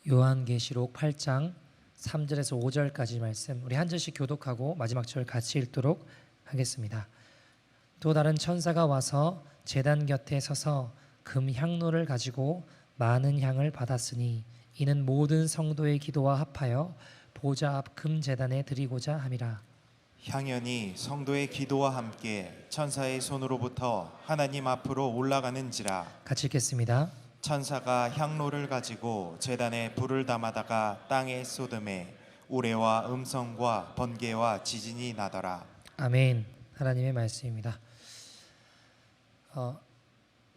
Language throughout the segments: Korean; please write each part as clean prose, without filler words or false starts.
요한계시록 8장 3절에서 5절까지 말씀 우리 한 절씩 교독하고 마지막 절 같이 읽도록 하겠습니다. 또 다른 천사가 와서 제단 곁에 서서 금 향로를 가지고 많은 향을 받았으니 이는 모든 성도의 기도와 합하여 보좌 앞 금 제단에 드리고자 함이라. 향연이 성도의 기도와 함께 천사의 손으로부터 하나님 앞으로 올라가는지라. 같이 읽겠습니다. 천사가 향로를 가지고 제단에 불을 담아다가 땅에 쏟음에 우레와 음성과 번개와 지진이 나더라. 아멘. 하나님의 말씀입니다.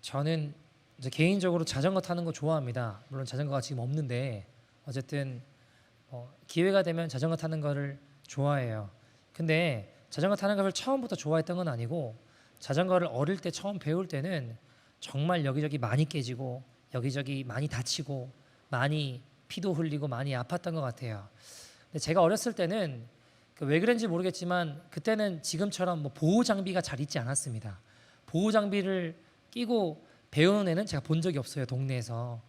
저는 이제 개인적으로 자전거 타는 거 좋아합니다. 물론 자전거가 지금 없는데 어쨌든 기회가 되면 자전거 타는 거를 좋아해요. 근데 자전거 타는 것을 처음부터 좋아했던 건 아니고 자전거를 어릴 때 처음 배울 때는 정말 여기저기 많이 깨지고 여기저기 많이 다치고 많이 피도 흘리고 많이 아팠던 것 같아요. 근데 제가 어렸을 때는 왜 그런지 모르겠지만 그때는 지금처럼 보호 장비가 잘 있지 않았습니다. 보호 장비를 끼고 배우는 애는 제가 본 적이 없어요, 동네에서.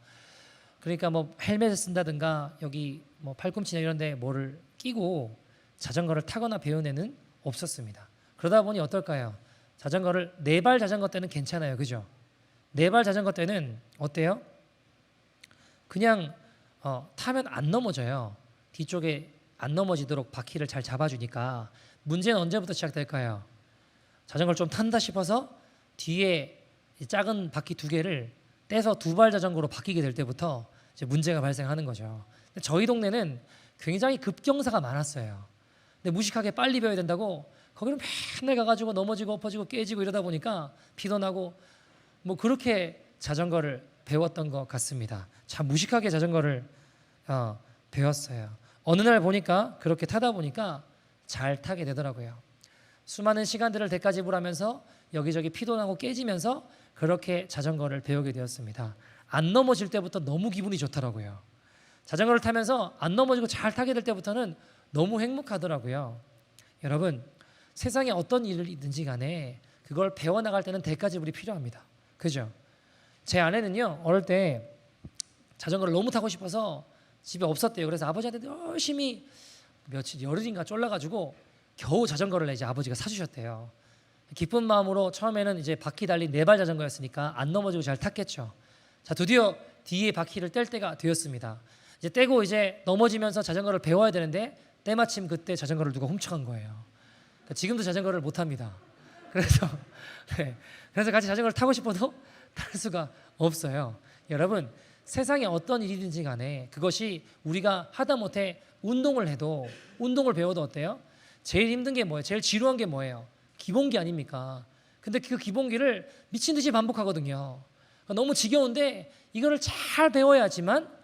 그러니까 헬멧을 쓴다든가 여기 팔꿈치나 이런 데 뭐를 끼고 자전거를 타거나 배우는 애는 없었습니다. 그러다 보니 어떨까요? 자전거를 네발 자전거 때는 괜찮아요, 그죠? 네발 자전거 때는 어때요? 그냥 타면 안 넘어져요. 뒤쪽에 안 넘어지도록 바퀴를 잘 잡아주니까. 문제는 언제부터 시작될까요? 자전거를 좀 탄다 싶어서 뒤에 작은 바퀴 두 개를 떼서 두발 자전거로 바뀌게 될 때부터 이제 문제가 발생하는 거죠. 근데 저희 동네는 굉장히 급경사가 많았어요. 근데 무식하게 빨리 배워야 된다고 거기는 맨날 가가지고 넘어지고 엎어지고 깨지고 이러다 보니까 피도 나고 그렇게 자전거를 배웠던 것 같습니다. 참 무식하게 자전거를 배웠어요. 어느 날 보니까 그렇게 타다 보니까 잘 타게 되더라고요. 수많은 시간들을 대가지불하면서 여기저기 피도 나고 깨지면서 그렇게 자전거를 배우게 되었습니다. 안 넘어질 때부터 너무 기분이 좋더라고요. 자전거를 타면서 안 넘어지고 잘 타게 될 때부터는 너무 행복하더라고요. 여러분, 세상에 어떤 일이든지 간에 그걸 배워나갈 때는 대가지불이 필요합니다. 그죠? 제 아내는요, 어릴 때 자전거를 너무 타고 싶어서 집에 없었대요. 그래서 아버지한테 열심히 며칠 열흘인가 쫄라가지고 겨우 자전거를 이제 아버지가 사주셨대요. 기쁜 마음으로 처음에는 이제 바퀴 달린 네발 자전거였으니까 안 넘어지고 잘 탔겠죠. 자, 드디어 뒤에 바퀴를 뗄 때가 되었습니다. 이제 떼고 이제 넘어지면서 자전거를 배워야 되는데 때마침 그때 자전거를 누가 훔쳐간 거예요. 그러니까 지금도 자전거를 못 합니다. 그래서 같이 자전거를 타고 싶어도 탈 수가 없어요. 여러분, 세상에 어떤 일이든지 간에 그것이 우리가 하다못해 운동을 해도 운동을 배워도 어때요? 제일 힘든 게 뭐예요? 제일 지루한 게 뭐예요? 기본기 아닙니까? 근데 그 기본기를 미친 듯이 반복하거든요. 그러니까 너무 지겨운데 이거를 잘 배워야지만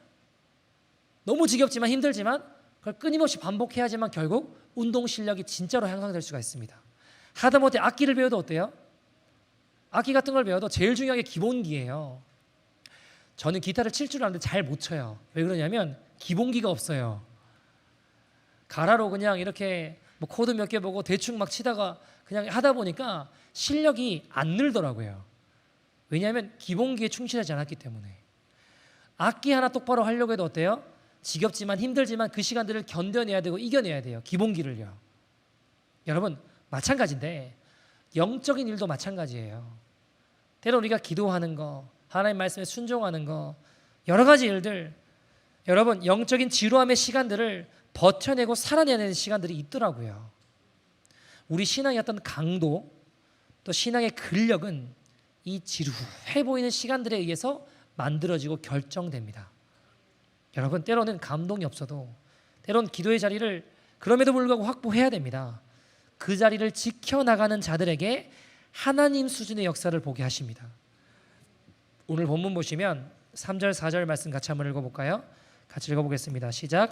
너무 지겹지만 힘들지만 그걸 끊임없이 반복해야지만 결국 운동 실력이 진짜로 향상될 수가 있습니다. 하다못해 악기를 배워도 어때요? 악기 같은 걸 배워도 제일 중요한 게 기본기예요. 저는 기타를 칠 줄 아는데 잘 못 쳐요. 왜 그러냐면 기본기가 없어요. 가라로 그냥 이렇게 코드 몇 개 보고 대충 막 치다가 그냥 하다 보니까 실력이 안 늘더라고요. 왜냐하면 기본기에 충실하지 않았기 때문에. 악기 하나 똑바로 하려고 해도 어때요? 지겹지만 힘들지만 그 시간들을 견뎌내야 되고 이겨내야 돼요. 기본기를요. 여러분, 마찬가지인데 영적인 일도 마찬가지예요. 때로 우리가 기도하는 거, 하나님 말씀에 순종하는 거, 여러 가지 일들, 여러분 영적인 지루함의 시간들을 버텨내고 살아내야 되는 시간들이 있더라고요. 우리 신앙의 어떤 강도, 또 신앙의 근력은 이 지루해 보이는 시간들에 의해서 만들어지고 결정됩니다. 여러분, 때로는 감동이 없어도 때로는 기도의 자리를 그럼에도 불구하고 확보해야 됩니다. 그 자리를 지켜나가는 자들에게 하나님 수준의 역사를 보게 하십니다. 오늘 본문 보시면 3절 4절 말씀 같이 한번 읽어볼까요? 같이 읽어보겠습니다. 시작.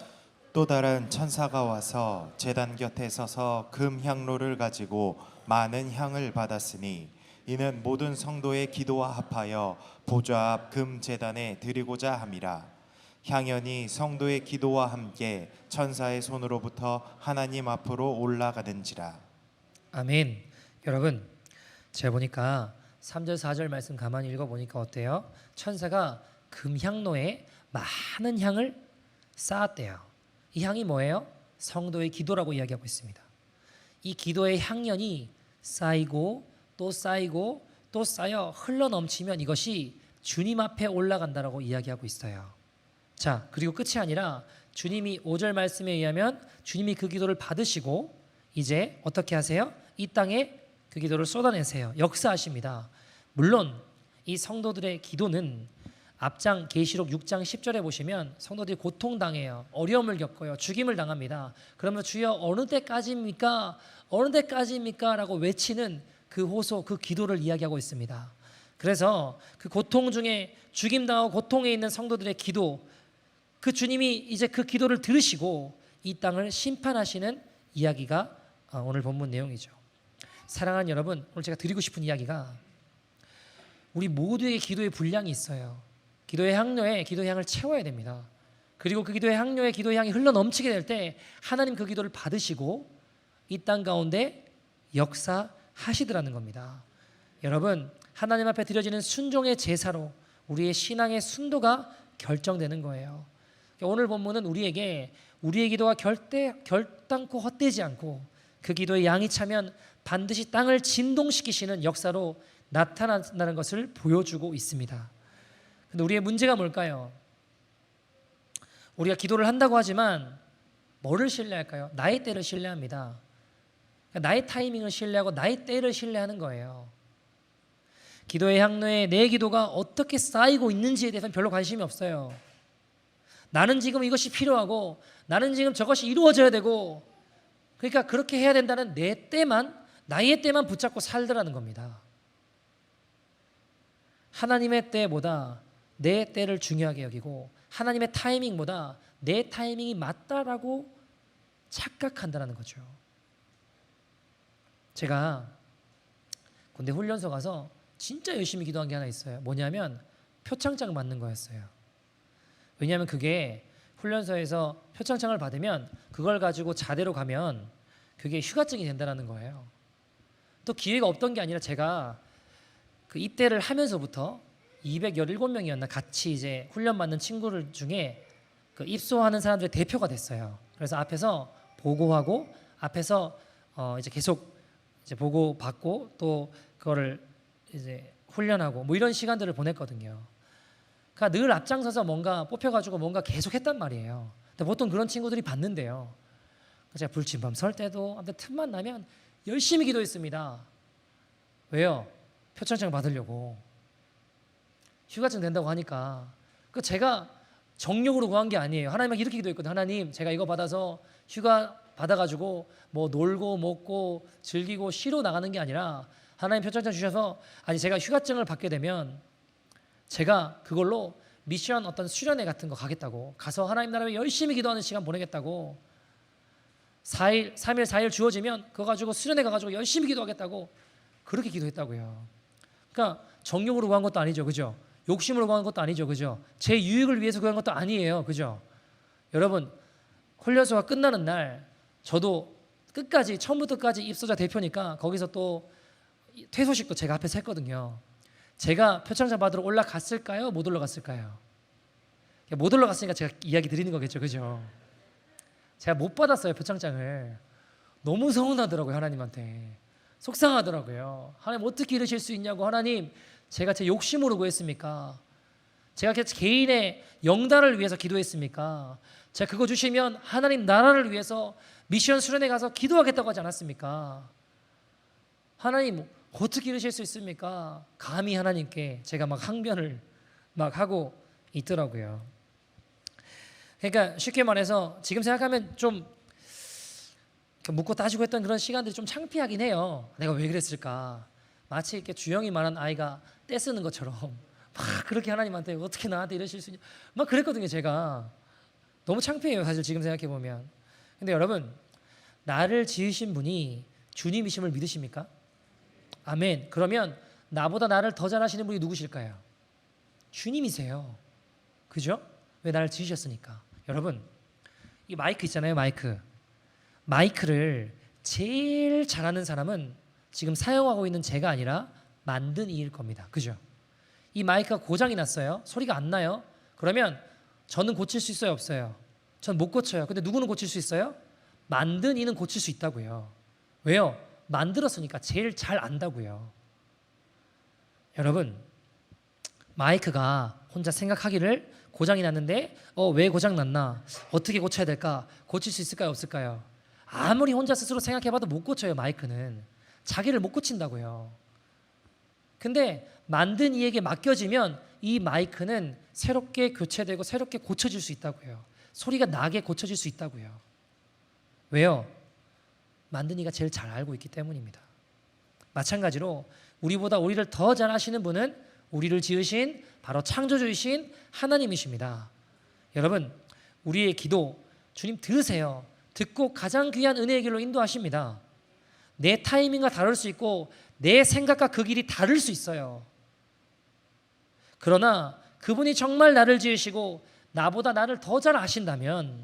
또 다른 천사가 와서 제단 곁에 서서 금 향로를 가지고 많은 향을 받았으니 이는 모든 성도의 기도와 합하여 보좌 앞 금 제단에 드리고자 함이라. 향연이 성도의 기도와 함께 천사의 손으로부터 하나님 앞으로 올라가는지라. 아멘. 여러분, 제가 보니까 3절 4절 말씀 가만히 읽어보니까 어때요? 천사가 금 향로에 많은 향을 쌓았대요. 이 향이 뭐예요? 성도의 기도라고 이야기하고 있습니다. 이 기도의 향연이 쌓이고 또 쌓이고 또 쌓여 흘러넘치면 이것이 주님 앞에 올라간다라고 이야기하고 있어요. 자, 그리고 끝이 아니라 주님이 5절 말씀에 의하면 주님이 그 기도를 받으시고 이제 어떻게 하세요? 이 땅에 그 기도를 쏟아내세요. 역사하십니다. 물론 이 성도들의 기도는 앞장 계시록 6장 10절에 보시면 성도들이 고통당해요. 어려움을 겪어요. 죽임을 당합니다. 그러면 주여 어느 때까지입니까? 어느 때까지입니까? 라고 외치는 그 호소, 그 기도를 이야기하고 있습니다. 그래서 그 고통 중에 죽임당하고 고통에 있는 성도들의 기도, 그 주님이 이제 그 기도를 들으시고 이 땅을 심판하시는 이야기가 오늘 본문 내용이죠. 사랑하는 여러분, 오늘 제가 드리고 싶은 이야기가 우리 모두에게 기도의 분량이 있어요. 기도의 향로에 기도의 향을 채워야 됩니다. 그리고 그 기도의 향로에 기도의 향이 흘러넘치게 될 때 하나님 그 기도를 받으시고 이 땅 가운데 역사하시더라는 겁니다. 여러분, 하나님 앞에 드려지는 순종의 제사로 우리의 신앙의 순도가 결정되는 거예요. 오늘 본문은 우리에게 우리의 기도가 결단코 헛되지 않고 그 기도의 양이 차면 반드시 땅을 진동시키시는 역사로 나타난다는 것을 보여주고 있습니다. 근데 우리의 문제가 뭘까요? 우리가 기도를 한다고 하지만 뭐를 신뢰할까요? 나의 때를 신뢰합니다. 나의 타이밍을 신뢰하고 나의 때를 신뢰하는 거예요. 기도의 향로에 내 기도가 어떻게 쌓이고 있는지에 대해서는 별로 관심이 없어요. 나는 지금 이것이 필요하고 나는 지금 저것이 이루어져야 되고, 그러니까 그렇게 해야 된다는 내 때만, 나의 때만 붙잡고 살더라는 겁니다. 하나님의 때보다 내 때를 중요하게 여기고 하나님의 타이밍보다 내 타이밍이 맞다라고 착각한다는 거죠. 제가 군대 훈련소 가서 진짜 열심히 기도한 게 하나 있어요. 뭐냐면 표창장 받는 거였어요. 왜냐하면 그게 훈련소에서 표창장을 받으면 그걸 가지고 자대로 가면 그게 휴가증이 된다는 거예요. 또 기회가 없던 게 아니라 제가 그 입대를 하면서부터 217명이었나 같이 이제 훈련 받는 친구들 중에 그 입소하는 사람들의 대표가 됐어요. 그래서 앞에서 보고하고 앞에서 이제 계속 이제 보고 받고 또 그거를 이제 훈련하고 뭐 이런 시간들을 보냈거든요. 그러니까 늘 앞장서서 뭔가 뽑혀가지고 뭔가 계속 했단 말이에요. 근데 보통 그런 친구들이 받는데요. 제가 불침범 설 때도 아무튼 틈만 나면 열심히 기도했습니다. 왜요? 표창장 받으려고. 휴가증 된다고 하니까. 그 제가 정력으로 구한 게 아니에요. 하나님께 이렇게 기도했거든요. 하나님, 제가 이거 받아서 휴가 받아가지고 뭐 놀고 먹고 즐기고 쉬러 나가는 게 아니라 하나님 표창장 주셔서, 아니 제가 휴가증을 받게 되면 제가 그걸로 미션 어떤 수련회 같은 거 가겠다고, 가서 하나님 나라에 열심히 기도하는 시간 보내겠다고, 3일 4일 주어지면 그거 가지고 수련회 가가지고 열심히 기도하겠다고 그렇게 기도했다고요. 그러니까 정욕으로 구한 것도 아니죠, 그죠? 욕심으로 구한 것도 아니죠, 그죠? 제 유익을 위해서 구한 것도 아니에요, 그죠? 여러분, 훈련소가 끝나는 날 저도 끝까지 처음부터 끝까지 입소자 대표니까 거기서 또 퇴소식도 제가 앞에서 했거든요. 제가 표창장 받으러 올라갔을까요? 못 올라갔을까요? 못 올라갔으니까 제가 이야기 드리는 거겠죠, 그죠? 제가 못 받았어요, 표창장을. 너무 서운하더라고요, 하나님한테. 속상하더라고요. 하나님 어떻게 이러실 수 있냐고. 하나님, 제가 제 욕심으로 구했습니까? 제가 개인의 영달을 위해서 기도했습니까? 제가 그거 주시면 하나님 나라를 위해서 미션 수련회 가서 기도하겠다고 하지 않았습니까? 하나님 어떻게 이러실 수 있습니까? 감히 하나님께 제가 막 항변을 막 하고 있더라고요. 그러니까 쉽게 말해서 지금 생각하면 좀 묻고 따지고 했던 그런 시간들이 좀 창피하긴 해요. 내가 왜 그랬을까? 마치 이렇게 주영이 말한 아이가 떼쓰는 것처럼 막 그렇게 하나님한테 어떻게 나한테 이러실 수 있냐, 막 그랬거든요. 제가 너무 창피해요, 사실 지금 생각해 보면. 근데 여러분, 나를 지으신 분이 주님이심을 믿으십니까? 아멘. 그러면 나보다 나를 더 잘하시는 분이 누구실까요? 주님이세요. 그죠? 왜 나를 지으셨으니까. 여러분, 이 마이크 있잖아요, 마이크를 제일 잘하는 사람은 지금 사용하고 있는 제가 아니라 만든 이일 겁니다. 그죠? 이 마이크가 고장이 났어요. 소리가 안 나요. 그러면 저는 고칠 수 있어요, 없어요? 전 못 고쳐요. 근데 누구는 고칠 수 있어요? 만든 이는 고칠 수 있다고요. 왜요? 만들었으니까 제일 잘 안다고요. 여러분, 마이크가 혼자 생각하기를 고장이 났는데 왜 고장 났나? 어떻게 고쳐야 될까? 고칠 수 있을까요? 없을까요? 아무리 혼자 스스로 생각해봐도 못 고쳐요. 마이크는 자기를 못 고친다고요. 근데 만든 이에게 맡겨지면 이 마이크는 새롭게 교체되고 새롭게 고쳐질 수 있다고요. 소리가 나게 고쳐질 수 있다고요. 왜요? 만든 이가 제일 잘 알고 있기 때문입니다. 마찬가지로 우리보다 우리를 더 잘 아시는 분은 우리를 지으신 바로 창조주이신 하나님이십니다. 여러분, 우리의 기도 주님 들으세요. 듣고 가장 귀한 은혜의 길로 인도하십니다. 내 타이밍과 다를 수 있고 내 생각과 그 길이 다를 수 있어요. 그러나 그분이 정말 나를 지으시고 나보다 나를 더 잘 아신다면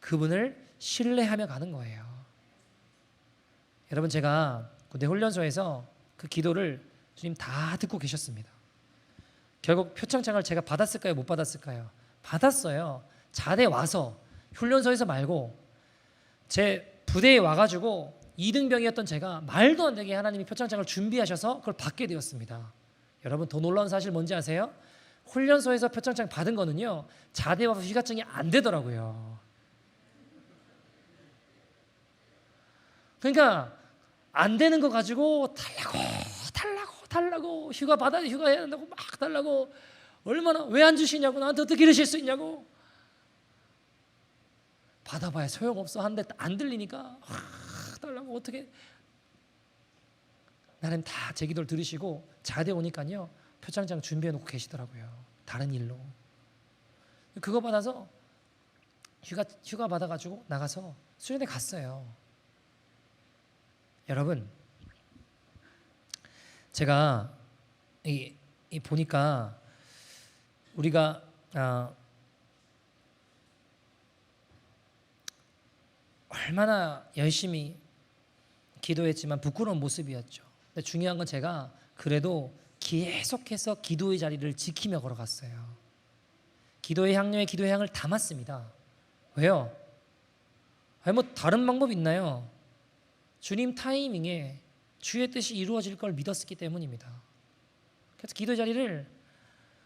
그분을 신뢰하며 가는 거예요. 여러분, 제가 군대 훈련소에서 그 기도를 주님 다 듣고 계셨습니다. 결국 표창장을 제가 받았을까요? 못 받았을까요? 받았어요. 자대 와서, 훈련소에서 말고 제 부대에 와가지고 2등병이었던 제가 말도 안 되게 하나님이 표창장을 준비하셔서 그걸 받게 되었습니다. 여러분, 더 놀라운 사실 뭔지 아세요? 훈련소에서 표창장 받은 거는요, 자대 와서 휴가증이 안 되더라고요. 그러니까 안 되는 거 가지고 달라고 휴가해야 된다고 막 달라고, 얼마나 왜 안 주시냐고, 나한테 어떻게 이러실 수 있냐고. 받아봐야 소용없어 하는데 안 들리니까 달라고. 어떻게. 나는 다 제 기도를 들으시고 자대 오니까요 표창장 준비해 놓고 계시더라고요. 다른 일로. 그거 받아서 휴가 받아가지고 나가서 수련회 갔어요. 여러분, 제가 보니까 우리가 얼마나 열심히 기도했지만 부끄러운 모습이었죠. 근데 중요한 건 제가 그래도 계속해서 기도의 자리를 지키며 걸어갔어요. 기도의 향료에 기도의 향을 담았습니다. 왜요? 아니 뭐 다른 방법이 있나요? 주님 타이밍에 주의 뜻이 이루어질 걸 믿었기 때문입니다. 그래서 기도의 자리를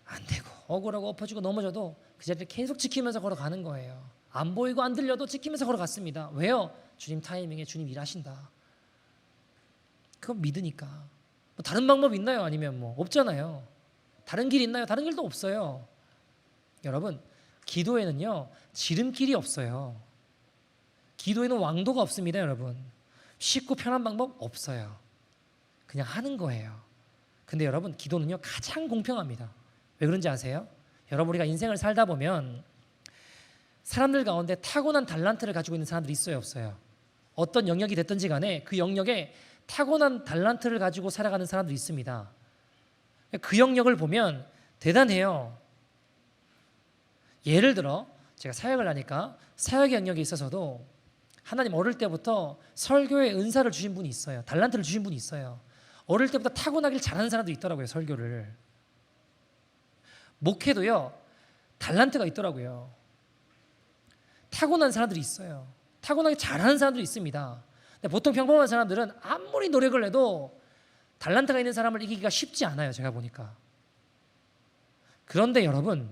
안 되고 억울하고 엎어지고 넘어져도 그 자리를 계속 지키면서 걸어가는 거예요. 안 보이고 안 들려도 지키면서 걸어갔습니다. 왜요? 주님 타이밍에 주님 일하신다. 그건 믿으니까. 뭐 다른 방법이 있나요? 아니면 뭐 없잖아요. 다른 길 있나요? 다른 길도 없어요. 여러분, 기도에는요 지름길이 없어요. 기도에는 왕도가 없습니다. 여러분, 쉽고 편한 방법 없어요. 그냥 하는 거예요. 근데 여러분, 기도는요 가장 공평합니다. 왜 그런지 아세요? 여러분, 우리가 인생을 살다 보면 사람들 가운데 타고난 달란트를 가지고 있는 사람들이 있어요, 없어요? 어떤 영역이 됐든지 간에 그 영역에 타고난 달란트를 가지고 살아가는 사람들이 있습니다. 그 영역을 보면 대단해요. 예를 들어 제가 사역을 하니까 사역의 영역에 있어서도 하나님 어릴 때부터 설교의 은사를 주신 분이 있어요. 달란트를 주신 분이 있어요. 어릴 때부터 타고나길 잘하는 사람도 있더라고요. 설교를. 목회도요 달란트가 있더라고요. 타고난 사람들이 있어요. 타고나게 잘하는 사람들이 있습니다. 근데 보통 평범한 사람들은 아무리 노력을 해도 달란트가 있는 사람을 이기기가 쉽지 않아요. 제가 보니까. 그런데 여러분,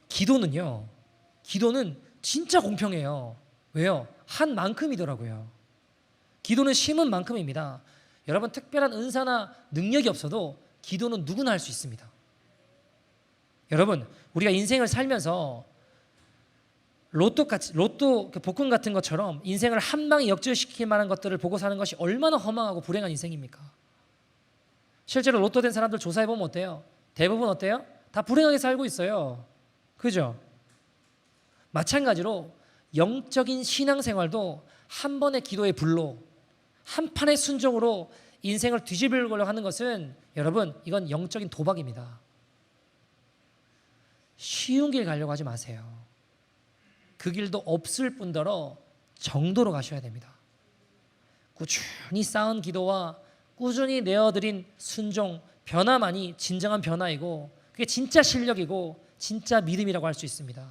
기도는 진짜 공평해요. 왜요? 한 만큼이더라고요. 기도는 심은 만큼입니다. 여러분, 특별한 은사나 능력이 없어도 기도는 누구나 할 수 있습니다. 여러분, 우리가 인생을 살면서 로또 복권 같은 것처럼 인생을 한 방에 역전시킬 만한 것들을 보고 사는 것이 얼마나 허망하고 불행한 인생입니까? 실제로 로또 된 사람들 조사해보면 어때요? 대부분 어때요? 다 불행하게 살고 있어요. 그죠? 마찬가지로 영적인 신앙생활도 한 번의 기도의 불로, 한 판의 순종으로 인생을 뒤집으려고 하는 것은 여러분, 이건 영적인 도박입니다. 쉬운 길 가려고 하지 마세요. 그 길도 없을 뿐더러 정도로 가셔야 됩니다. 꾸준히 쌓은 기도와 꾸준히 내어드린 순종, 변화만이 진정한 변화이고 그게 진짜 실력이고 진짜 믿음이라고 할 수 있습니다.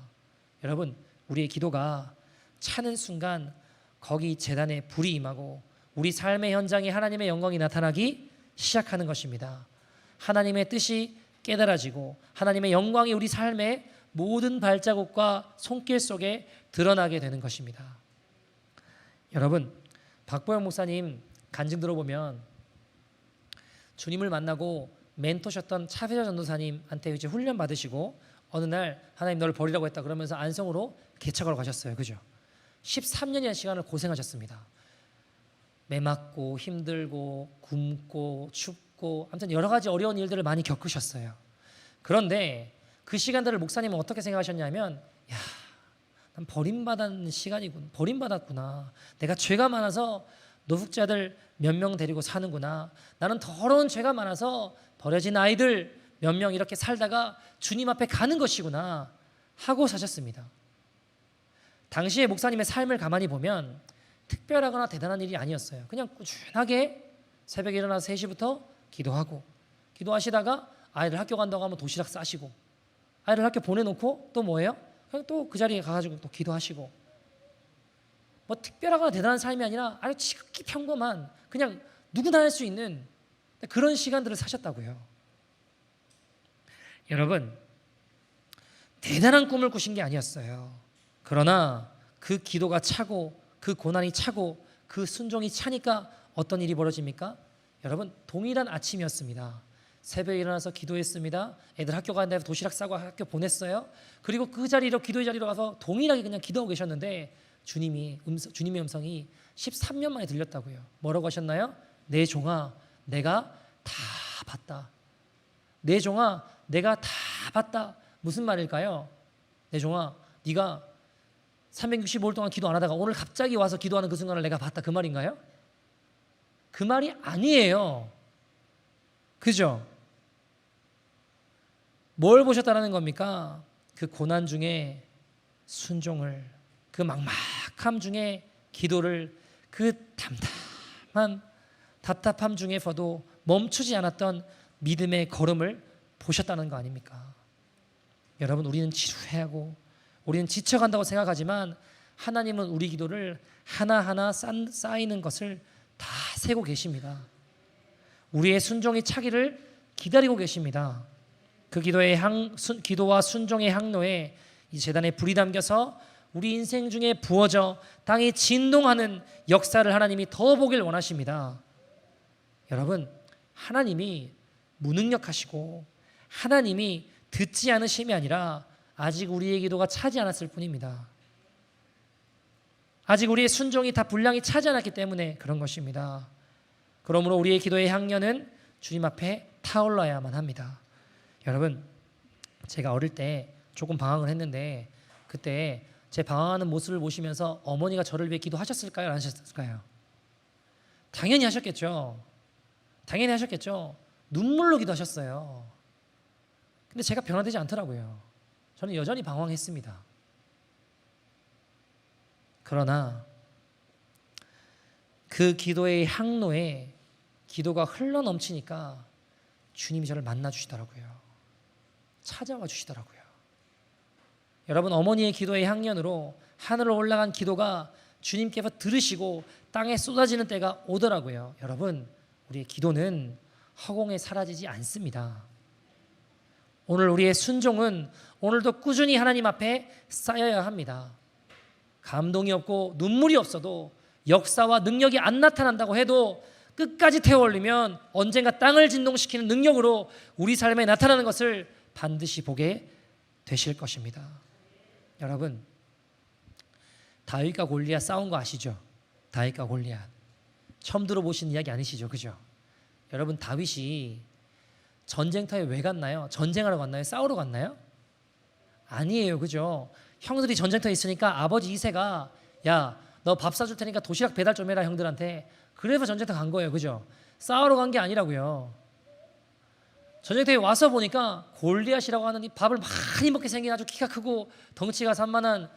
여러분, 우리의 기도가 차는 순간 거기 제단에 불이 임하고 우리 삶의 현장에 하나님의 영광이 나타나기 시작하는 것입니다. 하나님의 뜻이 깨달아지고 하나님의 영광이 우리 삶의 모든 발자국과 손길 속에 드러나게 되는 것입니다. 여러분, 박보영 목사님 간증 들어보면 주님을 만나고 멘토셨던 차회자 전도사님한테 이제 훈련 받으시고 어느 날 하나님 너를 버리라고 했다 그러면서 안성으로 개척하러 가셨어요. 그죠? 13년이라는 시간을 고생하셨습니다. 매 맞고 힘들고 굶고 춥고 아무튼 여러 가지 어려운 일들을 많이 겪으셨어요. 그런데 그 시간들을 목사님은 어떻게 생각하셨냐면, 야, 난 버림받은 시간이군. 버림받았구나. 내가 죄가 많아서 노숙자들 몇 명 데리고 사는구나. 나는 더러운 죄가 많아서 버려진 아이들 몇 명 이렇게 살다가 주님 앞에 가는 것이구나 하고 사셨습니다. 당시에 목사님의 삶을 가만히 보면 특별하거나 대단한 일이 아니었어요. 그냥 꾸준하게 새벽에 일어나서 3시부터 기도하고, 기도하시다가 아이들 학교 간다고 하면 도시락 싸시고, 아이들 학교 보내놓고 또 뭐예요? 그냥 또 그 자리에 가가지고 또 기도하시고, 뭐 특별하거나 대단한 삶이 아니라 아주 지극히 평범한 그냥 누구나 할 수 있는 그런 시간들을 사셨다고요. 여러분, 대단한 꿈을 꾸신 게 아니었어요. 그러나 그 기도가 차고 그 고난이 차고 그 순종이 차니까 어떤 일이 벌어집니까? 여러분, 동일한 아침이었습니다. 새벽에 일어나서 기도했습니다. 애들 학교 가는데 도시락 싸고 학교 보냈어요. 그리고 그 자리로, 기도의 자리로 가서 동일하게 그냥 기도하고 계셨는데 주님의 음성이 13년 만에 들렸다고요. 뭐라고 하셨나요? 내 종아, 내가 다 봤다. 내 종아, 내가 다 봤다. 무슨 말일까요? 내 종아, 네가 365일 동안 기도 안 하다가 오늘 갑자기 와서 기도하는 그 순간을 내가 봤다. 그 말인가요? 그 말이 아니에요. 그죠? 뭘 보셨다는 겁니까? 그 고난 중에 순종을, 그 막막함 중에 기도를, 그 담담한 답답함 중에서도 멈추지 않았던 믿음의 걸음을 보셨다는 거 아닙니까? 여러분, 우리는 지루해하고 우리는 지쳐간다고 생각하지만 하나님은 우리 기도를 하나하나 쌓이는 것을 다 세고 계십니다. 우리의 순종이 차기를 기다리고 계십니다. 그 기도와 순종의 항로에 이 제단에 불이 담겨서 우리 인생 중에 부어져 땅이 진동하는 역사를 하나님이 더 보길 원하십니다. 여러분, 하나님이 무능력하시고 하나님이 듣지 않으심이 아니라 아직 우리의 기도가 차지 않았을 뿐입니다. 아직 우리의 순종이 다 분량이 차지 않았기 때문에 그런 것입니다. 그러므로 우리의 기도의 향연은 주님 앞에 타올라야만 합니다. 여러분, 제가 어릴 때 조금 방황을 했는데 그때 제 방황하는 모습을 보시면서 어머니가 저를 위해 기도하셨을까요? 안 하셨을까요? 당연히 하셨겠죠. 당연히 하셨겠죠. 눈물로 기도하셨어요. 근데 제가 변화되지 않더라고요. 저는 여전히 방황했습니다. 그러나 그 기도의 항로에 기도가 흘러넘치니까 주님이 저를 만나 주시더라고요. 찾아와 주시더라고요. 여러분, 어머니의 기도의 향연으로 하늘로 올라간 기도가 주님께서 들으시고 땅에 쏟아지는 때가 오더라고요. 여러분, 우리의 기도는 허공에 사라지지 않습니다. 오늘 우리의 순종은 오늘도 꾸준히 하나님 앞에 쌓여야 합니다. 감동이 없고 눈물이 없어도 역사와 능력이 안 나타난다고 해도 끝까지 태워 올리면 언젠가 땅을 진동시키는 능력으로 우리 삶에 나타나는 것을 반드시 보게 되실 것입니다. 여러분, 다윗과 골리앗 싸운 거 아시죠? 다윗과 골리앗 처음 들어보신 이야기 아니시죠? 그죠? 여러분, 다윗이 전쟁터에 왜 갔나요? 전쟁하러 갔나요? 싸우러 갔나요? 아니에요. 그죠? 형들이 전쟁터에 있으니까 아버지 이새가 야, 너 밥 사줄 테니까 도시락 배달 좀 해라 형들한테. 그래서 전쟁터 간 거예요. 그죠? 싸우러 간 게 아니라고요. 전쟁터에 와서 보니까 골리앗이라고 하는 이 밥을 많이 먹게 생긴 아주 키가 크고 덩치가 산만한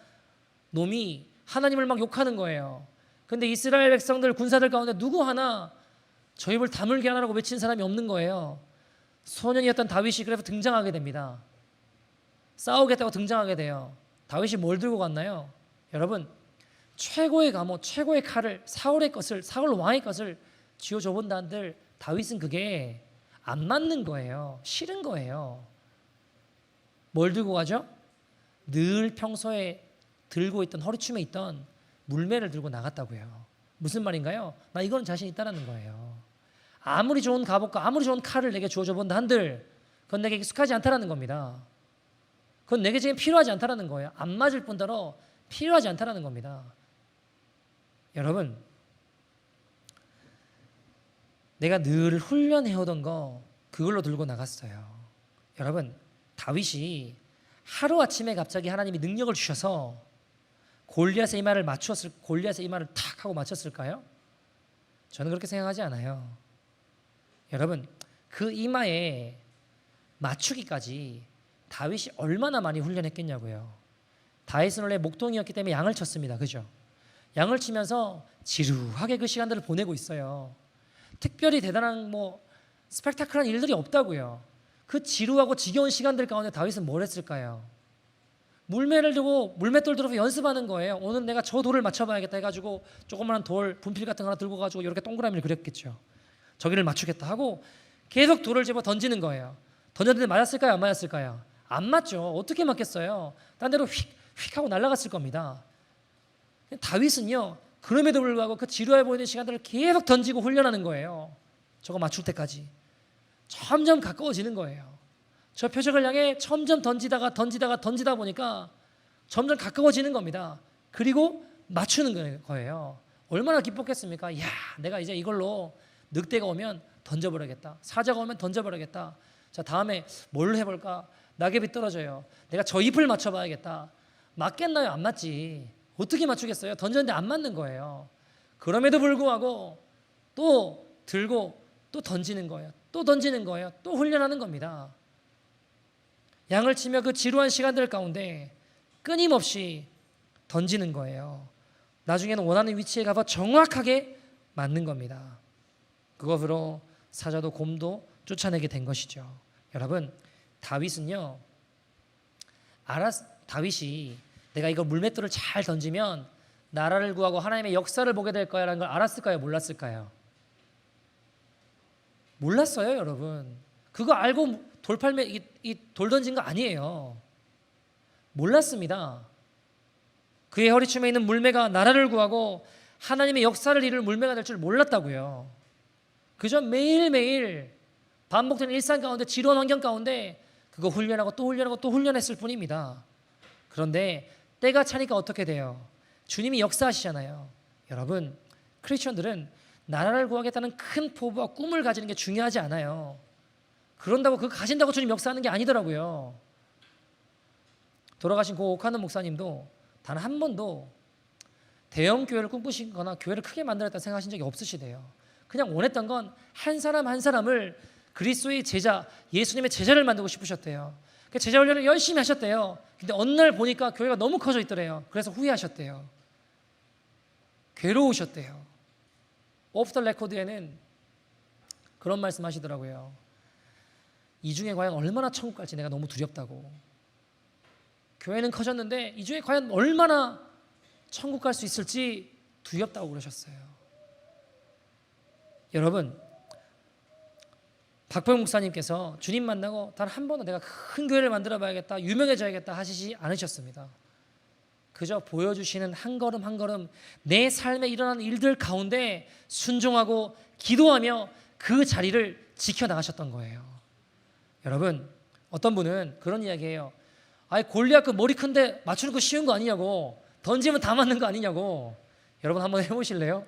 놈이 하나님을 막 욕하는 거예요. 근데 이스라엘 백성들 군사들 가운데 누구 하나 저 입을 다물게 하라고 외친 사람이 없는 거예요. 소년이었던 다윗이 그래서 등장하게 됩니다. 싸우겠다고 등장하게 돼요. 다윗이 뭘 들고 갔나요? 여러분, 최고의 감호, 최고의 칼을 사울 왕의 것을 쥐어줘 본다 한들 다윗은 그게 안 맞는 거예요. 싫은 거예요. 뭘 들고 가죠? 늘 평소에 들고 있던 허리춤에 있던 물매를 들고 나갔다고요. 무슨 말인가요? 나 이건 자신 있다라는 거예요. 아무리 좋은 갑옷과 아무리 좋은 칼을 내게 주어줘 본다 한들 그건 내게 익숙하지 않다라는 겁니다. 그건 내게 지금 필요하지 않다라는 거예요. 안 맞을 뿐더러 필요하지 않다라는 겁니다. 여러분, 내가 늘 훈련해오던 거 그걸로 들고 나갔어요. 여러분, 다윗이 하루아침에 갑자기 하나님이 능력을 주셔서 골리앗의 이마를 탁 하고 맞췄을까요? 저는 그렇게 생각하지 않아요. 여러분, 그 이마에 맞추기까지 다윗이 얼마나 많이 훈련했겠냐고요. 다윗은 원래 목동이었기 때문에 양을 쳤습니다. 그죠? 양을 치면서 지루하게 그 시간들을 보내고 있어요. 특별히 대단한 스펙타클한 일들이 없다고요. 그 지루하고 지겨운 시간들 가운데 다윗은 뭘 했을까요? 물매를 들고 물맷돌 들어서 연습하는 거예요. 오늘 내가 저 돌을 맞춰봐야겠다 해가지고 조그마한 돌, 분필 같은 거 하나 들고 가지고 이렇게 동그라미를 그렸겠죠. 저기를 맞추겠다 하고 계속 돌을 집어 던지는 거예요. 던졌는데 맞았을까요? 안 맞았을까요? 안 맞죠. 어떻게 맞겠어요? 딴 데로 휙 하고 날아갔을 겁니다. 다윗은요, 그럼에도 불구하고 그 지루해 보이는 시간들을 계속 던지고 훈련하는 거예요. 저거 맞출 때까지. 점점 가까워지는 거예요. 저 표적을 향해 점점 던지다 보니까 점점 가까워지는 겁니다. 그리고 맞추는 거예요. 얼마나 기뻤겠습니까? 야, 내가 이제 이걸로 늑대가 오면 던져버리겠다. 사자가 오면 던져버리겠다. 자, 다음에 뭘 해볼까? 낙엽이 떨어져요. 내가 저 잎을 맞춰봐야겠다. 맞겠나요? 안 맞지. 어떻게 맞추겠어요? 던졌는데 안 맞는 거예요. 그럼에도 불구하고 또 들고 또 던지는 거예요. 또 던지는 거예요. 또 훈련하는 겁니다. 양을 치며 그 지루한 시간들 가운데 끊임없이 던지는 거예요. 나중에는 원하는 위치에 가서 정확하게 맞는 겁니다. 그것으로 사자도 곰도 쫓아내게 된 것이죠. 여러분, 다윗은요, 다윗이 내가 이거 물맷돌을 잘 던지면 나라를 구하고 하나님의 역사를 보게 될 거야라는 걸 알았을까요? 몰랐을까요? 몰랐어요, 여러분. 그거 알고 돌 던진 거 아니에요. 몰랐습니다. 그의 허리춤에 있는 물매가 나라를 구하고 하나님의 역사를 이룰 물매가 될 줄 몰랐다고요. 그저 매일매일 반복되는 일상 가운데 지루한 환경 가운데 그거 훈련하고 또 훈련하고 또 훈련했을 뿐입니다. 그런데 때가 차니까 어떻게 돼요? 주님이 역사하시잖아요. 여러분, 크리스천들은 나라를 구하겠다는 큰 포부와 꿈을 가지는 게 중요하지 않아요. 그런다고 그거 가진다고 주님 역사하는 게 아니더라고요. 돌아가신 고 오카는 목사님도 단 한 번도 대형 교회를 꿈꾸시거나 교회를 크게 만들었다 생각하신 적이 없으시대요. 그냥 원했던 건 한 사람 한 사람을 그리스도의 제자, 예수님의 제자를 만들고 싶으셨대요. 그 제자 훈련을 열심히 하셨대요. 근데 어느 날 보니까 교회가 너무 커져 있더래요. 그래서 후회하셨대요. 괴로우셨대요. 오프 더 레코드에는 그런 말씀 하시더라고요. 이 중에 과연 얼마나 천국 갈지 내가 너무 두렵다고. 교회는 커졌는데 이 중에 과연 얼마나 천국 갈 수 있을지 두렵다고 그러셨어요. 여러분, 박병 목사님께서 주님 만나고 단 한 번도 내가 큰 교회를 만들어 봐야겠다, 유명해져야겠다 하시지 않으셨습니다. 그저 보여주시는 한 걸음 한 걸음 내 삶에 일어나는 일들 가운데 순종하고 기도하며 그 자리를 지켜나가셨던 거예요. 여러분, 어떤 분은 그런 이야기해요. 골리앗 그 머리 큰데 맞추는 거 쉬운 거 아니냐고, 던지면 다 맞는 거 아니냐고. 여러분 한번 해보실래요?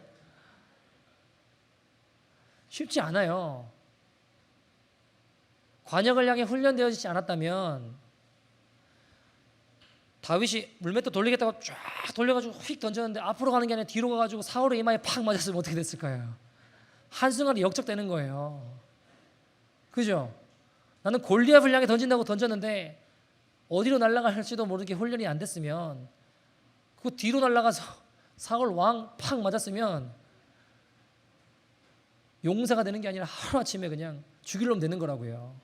쉽지 않아요. 관역을 향해 훈련되어지지 않았다면 다윗이 물맷돌 돌리겠다고 쫙 돌려가지고 휙 던졌는데 앞으로 가는 게 아니라 뒤로 가가지고 사울의 이마에 팍 맞았으면 어떻게 됐을까요? 한순간에 역적되는 거예요. 그죠? 나는 골리앗을 향해 던진다고 던졌는데 어디로 날아갈지도 모르게 훈련이 안 됐으면, 그 뒤로 날아가서 사울 왕 팍 맞았으면 용사가 되는 게 아니라 하루아침에 그냥 죽일 놈 되는 거라고요.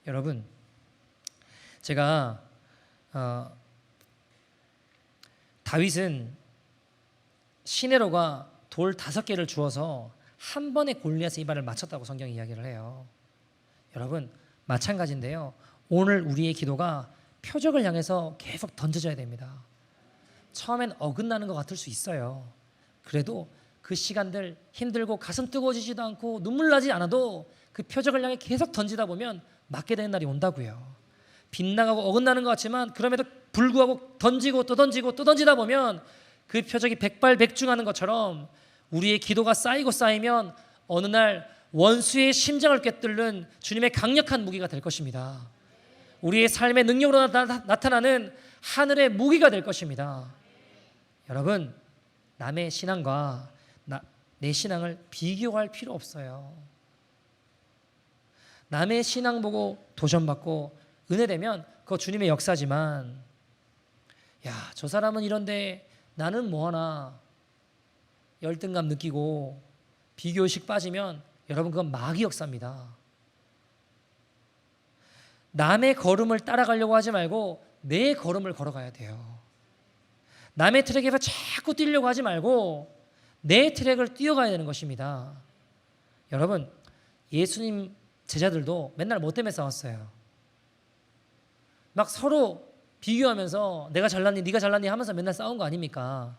여러분, 제가 다윗은 시내로가 돌 5개를 주어서 한 번에 골리앗의 이발을 맞췄다고 성경이 이야기를 해요. 여러분 마찬가지인데요. 오늘 우리의 기도가 표적을 향해서 계속 던져져야 됩니다. 처음엔 어긋나는 것 같을 수 있어요. 그래도 그 시간들 힘들고 가슴 뜨거워지지도 않고 눈물 나지 않아도 그 표적을 향해 계속 던지다 보면 맞게 되는 날이 온다고요. 빗나가고 어긋나는 것 같지만 그럼에도 불구하고 던지고 또 던지고 또 던지다 보면 그 표적이 백발백중하는 것처럼 우리의 기도가 쌓이고 쌓이면 어느 날 원수의 심장을 꿰뚫는 주님의 강력한 무기가 될 것입니다. 우리의 삶의 능력으로 나타나는 하늘의 무기가 될 것입니다. 여러분 남의 신앙과 내 신앙을 비교할 필요 없어요. 남의 신앙 보고 도전받고 은혜되면 그거 주님의 역사지만 야, 저 사람은 이런데 나는 뭐하나 열등감 느끼고 비교의식 빠지면 여러분 그건 마귀 역사입니다. 남의 걸음을 따라가려고 하지 말고 내 걸음을 걸어가야 돼요. 남의 트랙에서 자꾸 뛰려고 하지 말고 내 트랙을 뛰어가야 되는 것입니다. 여러분 예수님 제자들도 맨날 뭐 때문에 싸웠어요? 막 서로 비교하면서 내가 잘났니 네가 잘났니 하면서 맨날 싸운 거 아닙니까?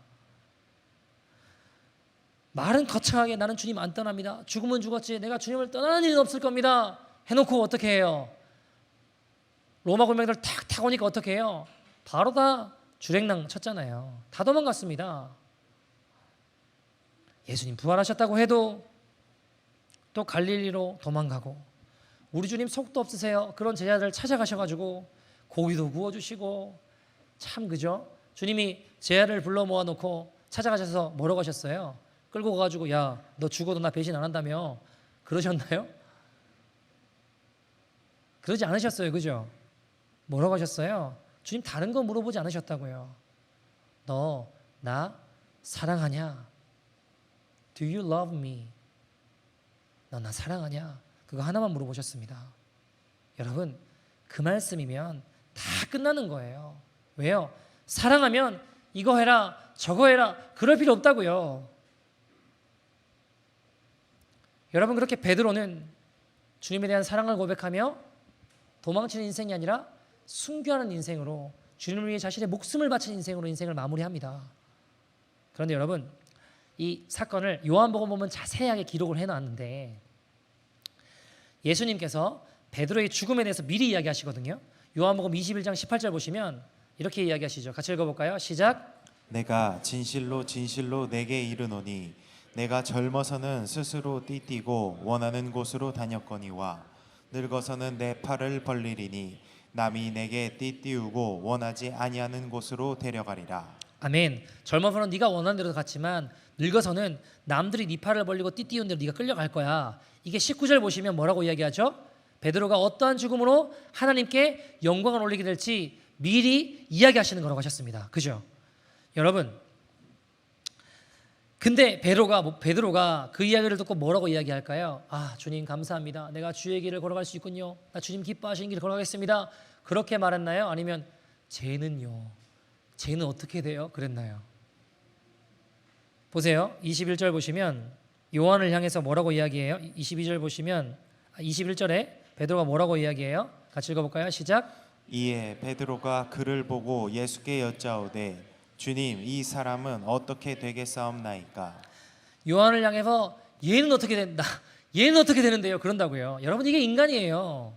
말은 거창하게 나는 주님 안 떠납니다. 죽으면 죽었지 내가 주님을 떠나는 일은 없을 겁니다. 해놓고 어떻게 해요? 로마 군병들 탁 오니까 어떻게 해요? 바로 다 주랭랑 쳤잖아요. 다 도망갔습니다. 예수님 부활하셨다고 해도 또 갈릴리로 도망가고 우리 주님 속도 없으세요. 그런 제자들 찾아가셔가지고 고기도 구워주시고 참 그죠? 주님이 제자를 불러 모아놓고 찾아가셔서 뭐라고 하셨어요? 끌고 가가지고 야 너 죽어도 나 배신 안 한다며 그러셨나요? 그러지 않으셨어요. 그죠? 뭐라고 하셨어요? 주님 다른 거 물어보지 않으셨다고요. 너 나 사랑하냐? Do you love me? 너 나 사랑하냐? 그거 하나만 물어보셨습니다. 여러분 그 말씀이면 다 끝나는 거예요. 왜요? 사랑하면 이거 해라 저거 해라 그럴 필요 없다고요. 여러분 그렇게 베드로는 주님에 대한 사랑을 고백하며 도망치는 인생이 아니라 순교하는 인생으로 주님을 위해 자신의 목숨을 바친 인생으로 인생을 마무리합니다. 그런데 여러분 이 사건을 요한복음 보면 자세하게 기록을 해놨는데 예수님께서 베드로의 죽음에 대해서 미리 이야기하시거든요. 요한복음 21장 18절 보시면 이렇게 이야기하시죠. 같이 읽어볼까요? 시작. 내가 진실로 진실로 내게 이르노니 내가 젊어서는 스스로 띠띠고 원하는 곳으로 다녔거니와 늙어서는 내 팔을 벌리리니 남이 내게 띠띠우고 원하지 아니하는 곳으로 데려가리라. 아멘. 젊어서는 네가 원하는 대로 갔지만 늙어서는 남들이 네 팔을 벌리고 띠띠운 대로 네가 끌려갈 거야. 이게 19절 보시면 뭐라고 이야기하죠? 베드로가 어떠한 죽음으로 하나님께 영광을 올리게 될지 미리 이야기하시는 거라고 하셨습니다. 그죠? 여러분 근데 베드로가 그 이야기를 듣고 뭐라고 이야기할까요? 아 주님 감사합니다. 내가 주의 길을 걸어갈 수 있군요. 나 주님 기뻐하시는 길을 걸어가겠습니다. 그렇게 말했나요? 아니면 쟤는요? 쟤는 어떻게 돼요? 그랬나요? 보세요. 21절 보시면 요한을 향해서 뭐라고 이야기해요? 22절 보시면 21절에 베드로가 뭐라고 이야기해요? 같이 읽어볼까요? 시작. 이에 베드로가 그를 보고 예수께 여짜오되 주님 이 사람은 어떻게 되겠사옵나이까? 요한을 향해서 얘는 어떻게 된다? 얘는 어떻게 되는데요? 그런다고요. 여러분 이게 인간이에요.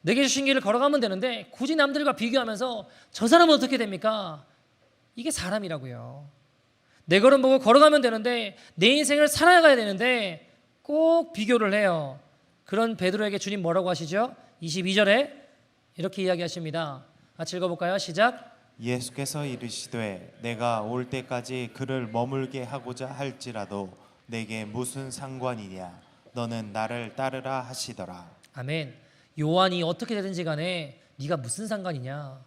내게 주신 길을 걸어가면 되는데 굳이 남들과 비교하면서 저 사람은 어떻게 됩니까? 이게 사람이라고요. 내 걸음 보고 걸어가면 되는데 내 인생을 살아가야 되는데 꼭 비교를 해요. 그런 베드로에게 주님 뭐라고 하시죠? 22절에 이렇게 이야기하십니다. 같이 읽어볼까요? 시작. 예수께서 이르시되 내가 올 때까지 그를 머물게 하고자 할지라도 내게 무슨 상관이냐? 너는 나를 따르라 하시더라. 아멘. 요한이 어떻게 되든지 간에 네가 무슨 상관이냐?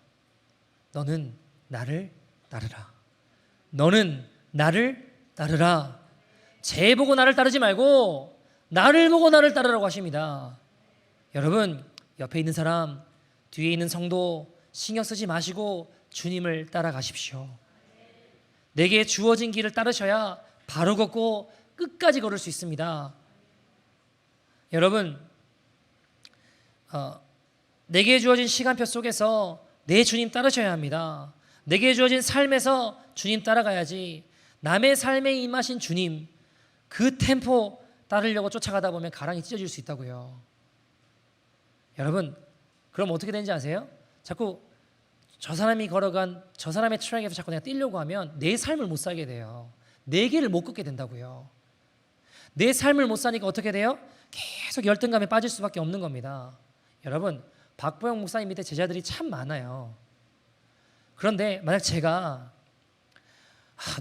너는 나를 따르라. 너는 나를 따르라. 쟤 보고 나를 따르지 말고 나를 보고 나를 따르라고 하십니다. 여러분 옆에 있는 사람, 뒤에 있는 성도, 신경 쓰지 마시고 주님을 따라가십시오. 내게 주어진 길을 따르셔야 바로 걷고 끝까지 걸을 수 있습니다. 여러분, 내게 주어진 시간표 속에서 내 주님 따르셔야 합니다. 내게 주어진 삶에서 주님 따라가야지 남의 삶에 임하신 주님 그 템포 따르려고 쫓아가다 보면 가랑이 찢어질 수 있다고요. 여러분, 그럼 어떻게 되는지 아세요? 자꾸 저 사람이 걸어간 저 사람의 트랙에서 자꾸 내가 뛰려고 하면 내 삶을 못 살게 돼요. 내 길을 못 걷게 된다고요. 내 삶을 못 사니까 어떻게 돼요? 계속 열등감에 빠질 수밖에 없는 겁니다. 여러분, 박보영 목사님 밑에 제자들이 참 많아요. 그런데 만약 제가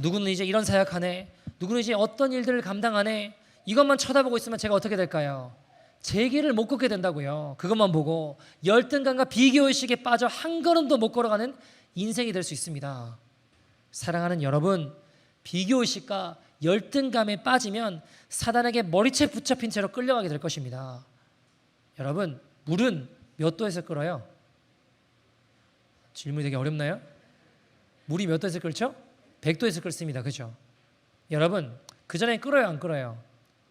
누구는 이제 이런 사역하네, 누구는 이제 어떤 일들을 감당하네, 이것만 쳐다보고 있으면 제가 어떻게 될까요? 제 길을 못 걷게 된다고요. 그것만 보고 열등감과 비교의식에 빠져 한 걸음도 못 걸어가는 인생이 될 수 있습니다. 사랑하는 여러분, 비교의식과 열등감에 빠지면 사단에게 머리채 붙잡힌 채로 끌려가게 될 것입니다. 여러분, 물은 몇 도에서 끓어요? 질문이 되게 어렵나요? 물이 몇 도에서 끓죠? 100도에서 끓습니다. 그죠? 여러분, 그 전에 끓어요, 안 끓어요?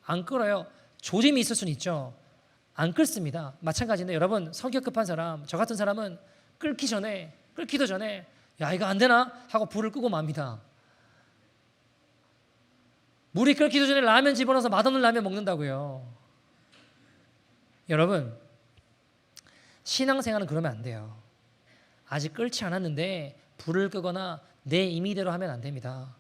안 끓어요. 조짐이 있을 수는 있죠. 안 끓습니다. 마찬가지인데 여러분, 성격 급한 사람, 저 같은 사람은 끓기도 전에 야, 이거 안 되나? 하고 불을 끄고 맙니다. 물이 끓기도 전에 라면 집어넣어서 맛없는 라면 먹는다고요. 여러분, 신앙생활은 그러면 안 돼요. 아직 끓지 않았는데 불을 끄거나 내 임의대로 하면 안 됩니다.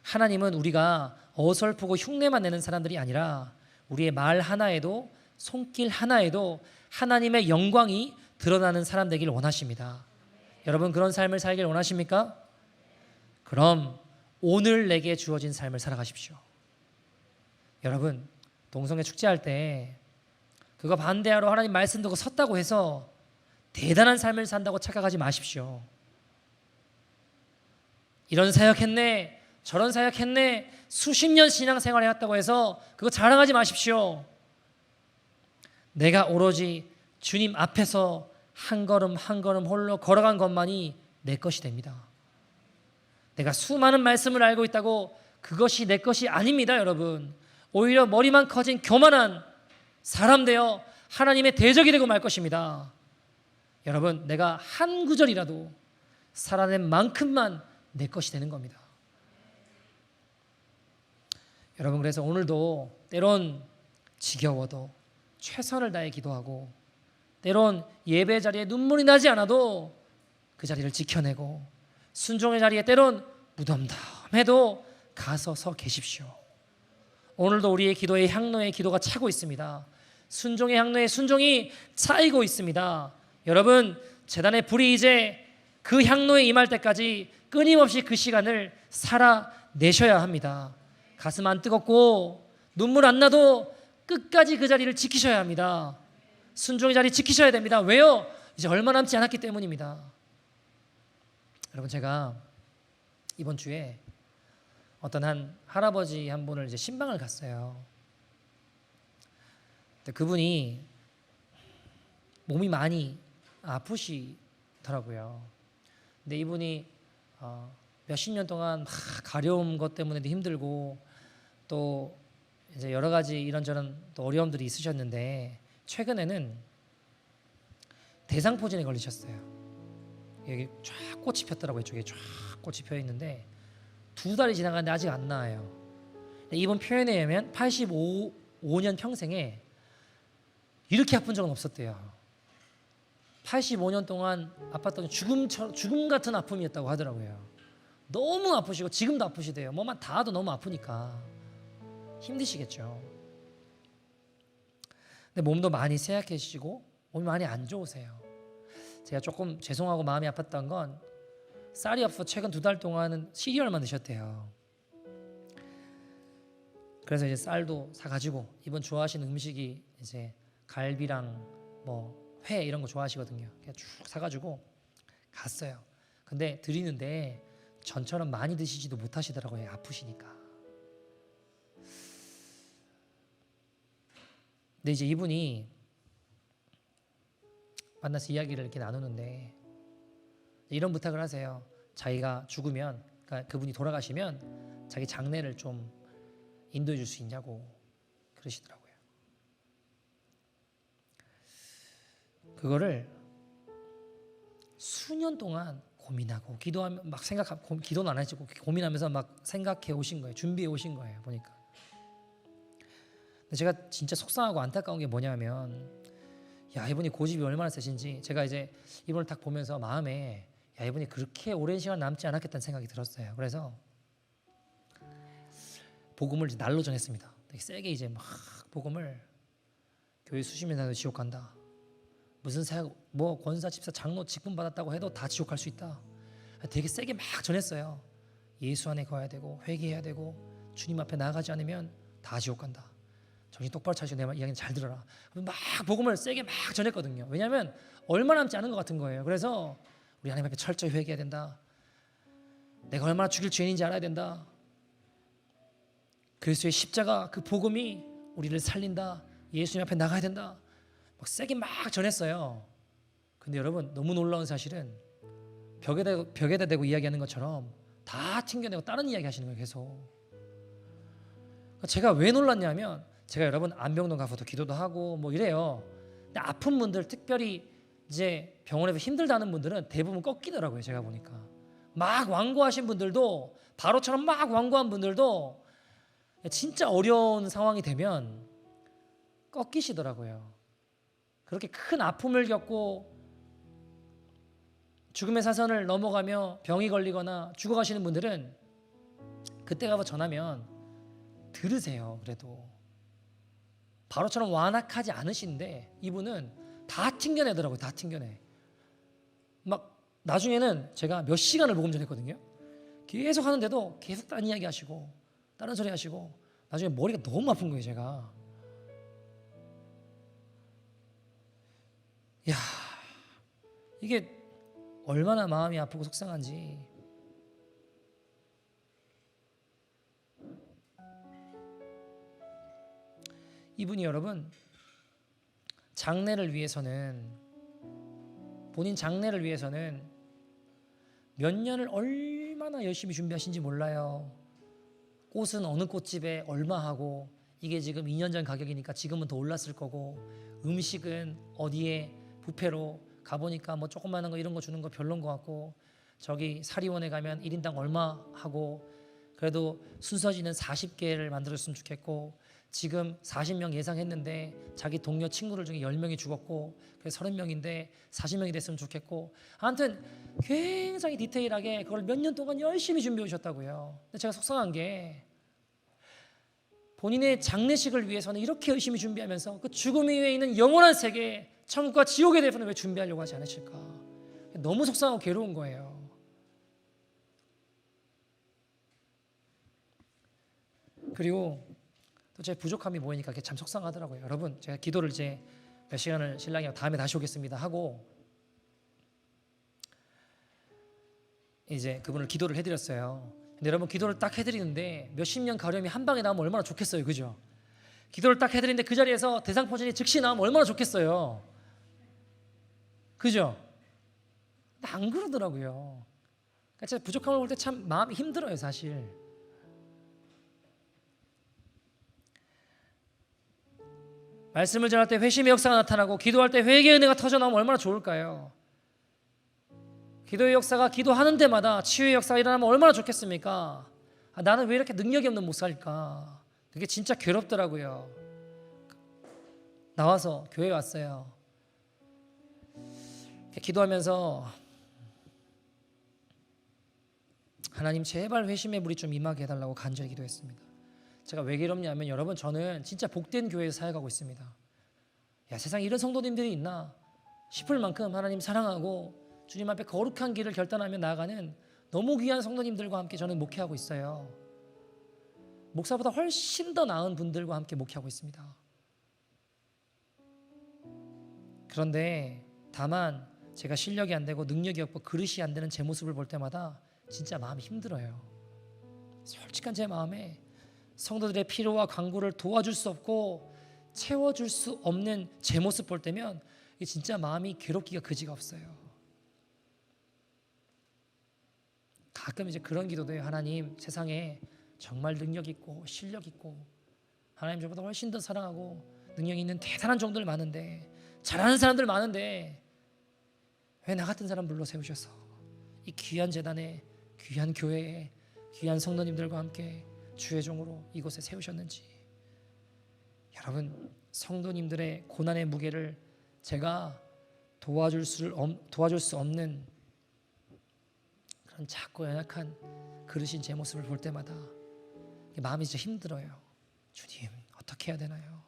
하나님은 우리가 어설프고 흉내만 내는 사람들이 아니라 우리의 말 하나에도 손길 하나에도 하나님의 영광이 드러나는 사람 되길 원하십니다. 여러분, 그런 삶을 살길 원하십니까? 그럼 오늘 내게 주어진 삶을 살아가십시오. 여러분, 동성애 축제할 때 그거 반대하러 하나님 말씀 듣고 섰다고 해서 대단한 삶을 산다고 착각하지 마십시오. 이런 사역했네, 저런 사역했네, 수십 년 신앙생활 해왔다고 해서 그거 자랑하지 마십시오. 내가 오로지 주님 앞에서 한 걸음 한 걸음 홀로 걸어간 것만이 내 것이 됩니다. 내가 수많은 말씀을 알고 있다고 그것이 내 것이 아닙니다. 여러분, 오히려 머리만 커진 교만한 사람 되어 하나님의 대적이 되고 말 것입니다. 여러분, 내가 한 구절이라도 살아낸 만큼만 내 것이 되는 겁니다. 여러분, 그래서 오늘도 때론 지겨워도 최선을 다해 기도하고, 때론 예배 자리에 눈물이 나지 않아도 그 자리를 지켜내고, 순종의 자리에 때론 무덤덤해도 가서 서 계십시오. 오늘도 우리의 기도에 향로의 기도가 차고 있습니다. 순종의 향로에 순종이 차이고 있습니다. 여러분, 제단의 불이 이제 그 향로에 임할 때까지 끊임없이 그 시간을 살아내셔야 합니다. 가슴 안 뜨겁고 눈물 안 나도 끝까지 그 자리를 지키셔야 합니다. 순종의 자리 지키셔야 됩니다. 왜요? 이제 얼마 남지 않았기 때문입니다. 여러분, 제가 이번 주에 어떤 한 할아버지 한 분을 이제 신방을 갔어요. 근데 그분이 몸이 많이 아프시더라고요. 근데 이분이 몇십 년 동안 막 가려움 것 때문에도 힘들고 또 이제 여러 가지 이런저런 또 어려움들이 있으셨는데 최근에는 대상포진에 걸리셨어요. 여기 쫙 꽃이 폈더라고요. 이쪽에 쫙 꽃이 펴 있는데 2달이 지나갔는데 아직 안 나아요. 이분 표현에 의하면 85년 평생에 이렇게 아픈 적은 없었대요. 85년 동안 아팠던 죽음 같은 아픔이었다고 하더라고요. 너무 아프시고 지금도 아프시대요. 뭐만 닿아도 너무 아프니까 힘드시겠죠. 근데 몸도 많이 쇠약해지시고 몸이 많이 안 좋으세요. 제가 조금 죄송하고 마음이 아팠던 건 쌀이 없어 최근 2달 동안은 시리얼만 드셨대요. 그래서 이제 쌀도 사가지고 이번 좋아하시는 음식이 이제 갈비랑 뭐 회 이런 거 좋아하시거든요. 그냥 쭉 사가지고 갔어요. 근데 드리는데 전처럼 많이 드시지도 못하시더라고요. 아프시니까. 근데 이제 이분이 만나서 이야기를 이렇게 나누는데 이런 부탁을 하세요. 자기가 죽으면, 그러니까 그분이 돌아가시면 자기 장례를 좀 인도해 줄 수 있냐고 그러시더라고요. 그거를 수년 동안 고민하고 기도하면 막 생각하고, 기도는 안 하시고 고민하면서 막 생각해 오신 거예요. 준비해 오신 거예요. 보니까. 근데 제가 진짜 속상하고 안타까운 게 뭐냐면, 야, 이분이 고집이 얼마나 세신지 제가 이제 이분을 딱 보면서 마음에, 야, 이분이 그렇게 오랜 시간 남지 않았겠다는 생각이 들었어요. 그래서 복음을 이제 날로 전했습니다. 되게 세게 이제 막 복음을, 교회 수십 년 다녀도 지옥 간다. 무슨 사역, 뭐 권사, 집사, 장로 직분 받았다고 해도 다 지옥 갈 수 있다. 되게 세게 막 전했어요. 예수 안에 거해야 되고 회개해야 되고 주님 앞에 나아가지 않으면 다 지옥 간다. 정신 똑바로 차리시고 내 말 이야기는 잘 들어라. 막 복음을 세게 막 전했거든요. 왜냐하면 얼마 남지 않은 것 같은 거예요. 그래서 우리 하나님 앞에 철저히 회개해야 된다. 내가 얼마나 죽일 죄인인지 알아야 된다. 그리스도의 십자가 그 복음이 우리를 살린다. 예수님 앞에 나가야 된다. 막 세게 막 전했어요. 근데 여러분, 너무 놀라운 사실은 벽에다 대고 이야기하는 것처럼 다 튕겨내고 다른 이야기 하시는 거예요. 계속. 제가 왜 놀랐냐면, 제가 여러분 안병동 가서도 기도도 하고 뭐 이래요. 근데 아픈 분들, 특별히 이제 병원에서 힘들다는 분들은 대부분 꺾이더라고요. 제가 보니까 막 완고하신 분들도, 바로처럼 막 완고한 분들도 진짜 어려운 상황이 되면 꺾이시더라고요. 그렇게 큰 아픔을 겪고 죽음의 사선을 넘어가며 병이 걸리거나 죽어가시는 분들은 그때 가서 전하면 들으세요. 그래도 바로처럼 완악하지 않으신데 이분은 다 튕겨내더라고요. 다 튕겨내. 막 나중에는 제가 몇 시간을 복음 전했거든요. 계속 하는데도 계속 다른 이야기 하시고 다른 소리 하시고, 나중에 머리가 너무 아픈 거예요. 제가. 야, 이게 얼마나 마음이 아프고 속상한지. 이분이 여러분 장례를 위해서는, 본인 장례를 위해서는 몇 년을 얼마나 열심히 준비하신지 몰라요. 꽃은 어느 꽃집에 얼마 하고, 이게 지금 2년 전 가격이니까 지금은 더 올랐을 거고, 음식은 어디에 뷔페로 가보니까 뭐 조그마한 거 이런 거 주는 거 별론 것 같고, 저기 사리원에 가면 1인당 얼마 하고, 그래도 순서지는 40개를 만들었으면 좋겠고, 지금 40명 예상했는데 자기 동료 친구들 중에 10명이 죽었고, 그래서 30명인데 40명이 됐으면 좋겠고, 아무튼 굉장히 디테일하게 그걸 몇 년 동안 열심히 준비해 오셨다고요. 근데 제가 속상한 게, 본인의 장례식을 위해서는 이렇게 열심히 준비하면서 그 죽음 이후에 있는 영원한 세계, 천국과 지옥에 대해서는 왜 준비하려고 하지 않으실까? 너무 속상하고 괴로운 거예요. 그리고 또 제 부족함이 보이니까 그게 참 속상하더라고요. 여러분, 제가 기도를 이제 몇 시간을 신랑이랑 다음에 다시 오겠습니다 하고 이제 그분을 기도를 해드렸어요. 근데 여러분, 기도를 딱 해드리는데 몇십 년 가려움이 한 방에 나오면 얼마나 좋겠어요. 그죠? 기도를 딱 해드리는데 그 자리에서 대상포진이 즉시 나오면 얼마나 좋겠어요. 그죠? 근데 안 그러더라고요. 그러니까 제가 부족함을 볼 때 참 마음이 힘들어요. 사실. 말씀을 전할 때 회심의 역사가 나타나고, 기도할 때 회개의 은혜가 터져나오면 얼마나 좋을까요? 기도의 역사가, 기도하는 데마다 치유의 역사가 일어나면 얼마나 좋겠습니까? 나는 왜 이렇게 능력이 없는 목사일까? 그게 진짜 괴롭더라고요. 나와서 교회에 왔어요. 기도하면서 하나님, 제발 회심의 물이 좀 임하게 해달라고 간절히 기도했습니다. 제가 왜 괴롭냐면, 여러분, 저는 진짜 복된 교회에서 사역하고 있습니다. 야, 세상에 이런 성도님들이 있나 싶을 만큼 하나님 사랑하고 주님 앞에 거룩한 길을 결단하며 나아가는 너무 귀한 성도님들과 함께 저는 목회하고 있어요. 목사보다 훨씬 더 나은 분들과 함께 목회하고 있습니다. 그런데 다만 제가 실력이 안 되고 능력이 없고 그릇이 안 되는 제 모습을 볼 때마다 진짜 마음이 힘들어요. 솔직한 제 마음에 성도들의 필요와 간구를 도와줄 수 없고 채워줄 수 없는 제 모습 볼 때면 진짜 마음이 괴롭기가 그지가 없어요. 가끔 이제 그런 기도도 해요. 하나님, 세상에 정말 능력 있고 실력 있고 하나님 저보다 훨씬 더 사랑하고 능력 있는 대단한 종들 많은데, 잘하는 사람들 많은데 왜 나 같은 사람 불러 세우셔서 이 귀한 재단에, 귀한 교회에, 귀한 성도님들과 함께 주의 종으로 이곳에 세우셨는지. 여러분, 성도님들의 고난의 무게를 제가 도와줄 수 없는 그런 작고 연약한 그릇인 제 모습을 볼 때마다 마음이 진짜 힘들어요. 주님, 어떻게 해야 되나요?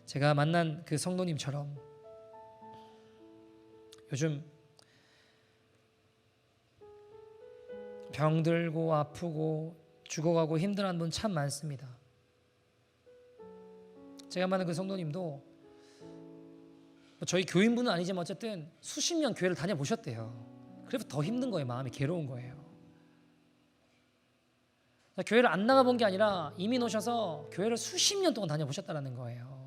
제가 만난 그 성도님처럼 요즘 병들고 아프고 죽어가고 힘들어하는 분 참 많습니다. 제가 만난 그 성도님도 저희 교인분은 아니지만 어쨌든 수십 년 교회를 다녀보셨대요. 그래서 더 힘든 거예요. 마음이 괴로운 거예요. 교회를 안 나가본 게 아니라 이민 오셔서 교회를 수십 년 동안 다녀보셨다는 거예요.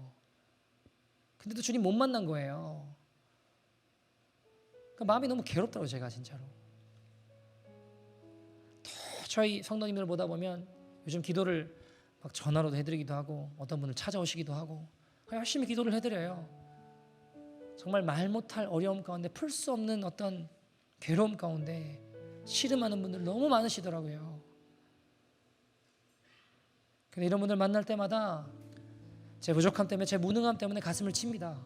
근데도 주님 못 만난 거예요. 그러니까 마음이 너무 괴롭더라고요. 제가 진짜로. 저희 성도님들 보다 보면 요즘 기도를 막 전화로도 해드리기도 하고 어떤 분을 찾아오시기도 하고 열심히 기도를 해드려요. 정말 말 못할 어려움 가운데, 풀 수 없는 어떤 괴로움 가운데 씨름하는 분들 너무 많으시더라고요. 근데 이런 분들 만날 때마다 제 부족함 때문에, 제 무능함 때문에 가슴을 칩니다.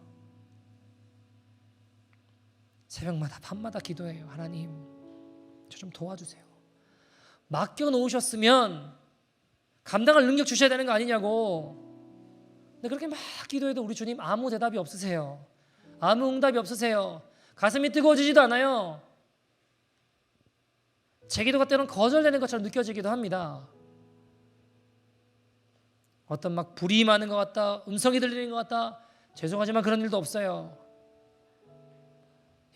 새벽마다 밤마다 기도해요. 하나님, 저 좀 도와주세요. 맡겨놓으셨으면 감당할 능력 주셔야 되는 거 아니냐고. 근데 그렇게 막 기도해도 우리 주님 아무 대답이 없으세요. 아무 응답이 없으세요. 가슴이 뜨거워지지도 않아요. 제 기도가 때로는 거절되는 것처럼 느껴지기도 합니다. 어떤 막 불이 많은 것 같다, 음성이 들리는 것 같다. 죄송하지만 그런 일도 없어요.